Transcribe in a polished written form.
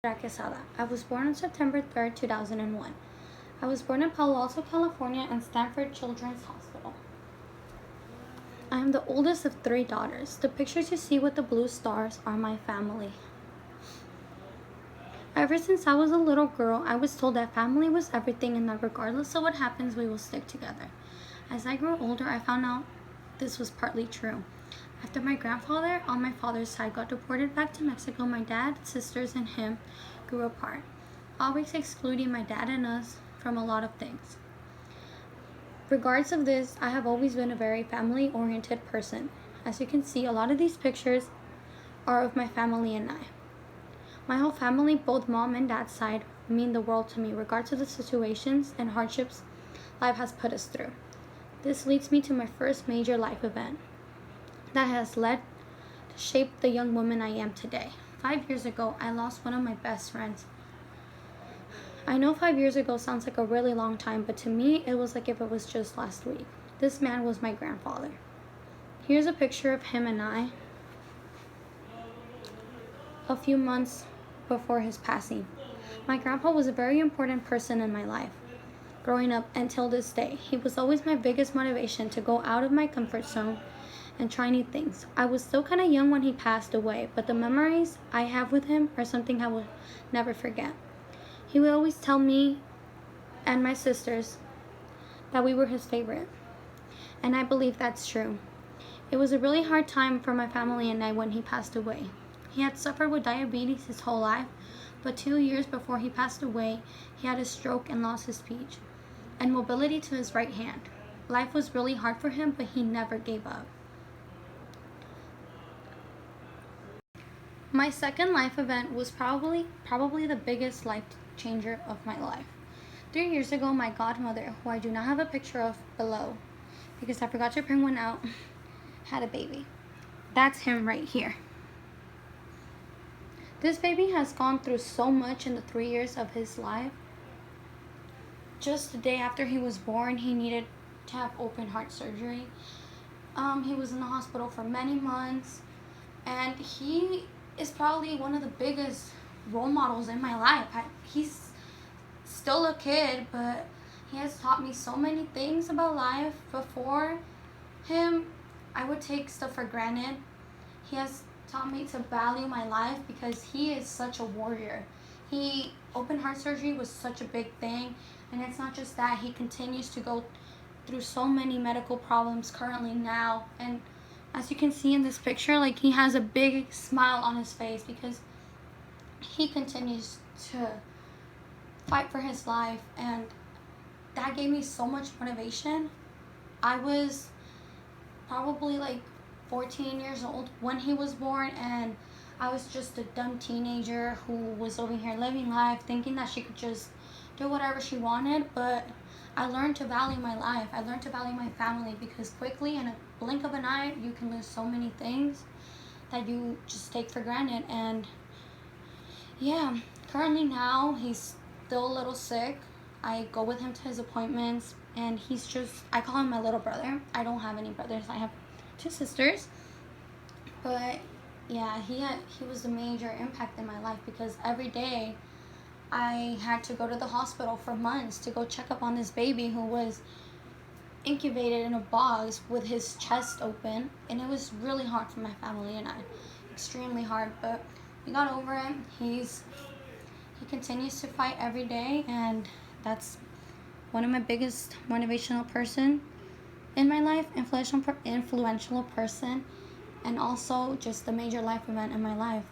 Quesada. I was born on September 3rd, 2001. I was born in Palo Alto, California, and Stanford Children's Hospital. I am the oldest of 3 daughters. The pictures you see with the blue stars are my family. Ever since I was a little girl, I was told that family was everything and that regardless of what happens, we will stick together. As I grew older, I found out this was partly true. After my grandfather on my father's side got deported back to Mexico, my dad, sisters, and him grew apart, always excluding my dad and us from a lot of things. Regardless of this, I have always been a very family-oriented person. As you can see, a lot of these pictures are of my family and I. My whole family, both mom and dad's side, mean the world to me, regardless of the situations and hardships life has put us through. This leads me to my first major life event that has led to shape the young woman I am today. 5 years ago, I lost one of my best friends. I know 5 years ago sounds like a really long time, but to me, it was like if it was just last week. This man was my grandfather. Here's a picture of him and I a few months before his passing. My grandpa was a very important person in my life. Growing up until this day, he was always my biggest motivation to go out of my comfort zone and try new things. I was still kind of young when he passed away, but the memories I have with him are something I will never forget. He would always tell me and my sisters that we were his favorite, and I believe that's true. It was a really hard time for my family and I when he passed away. He had suffered with diabetes his whole life, but 2 years before he passed away, he had a stroke and lost his speech and mobility to his right hand. Life was really hard for him, but he never gave up. My second life event was probably the biggest life changer of my life. 3 years ago, my godmother, who I do not have a picture of below because I forgot to print one out, had a baby. That's him right here. This baby has gone through so much in the 3 years of his life. Just the day after he was born, he needed to have open heart surgery. He was in the hospital for many months, and he is probably one of the biggest role models in my life. He's still a kid, but he has taught me so many things about life. Before him, I would take stuff for granted. He has taught me to value my life because he is such a warrior. Open heart surgery was such a big thing, and it's not just that. He continues to go through so many medical problems currently now, and as you can see in this picture, like, he has a big smile on his face because he continues to fight for his life, and that gave me so much motivation. I was probably like 14 years old when he was born, and I was just a dumb teenager who was over here living life thinking that she could just do whatever she wanted. But I learned to value my life. I learned to value my family, because quickly, in a blink of an eye, you can lose so many things that you just take for granted. And yeah, currently now he's still a little sick. I go with him to his appointments, and I call him my little brother. I don't have any brothers. I have 2 sisters. But yeah, he was a major impact in my life, because every day I had to go to the hospital for months to go check up on this baby who was incubated in a box with his chest open, and it was really hard for my family and I, extremely hard, but we got over it. He continues to fight every day, and that's one of my biggest motivational person in my life, influential person, and also just a major life event in my life.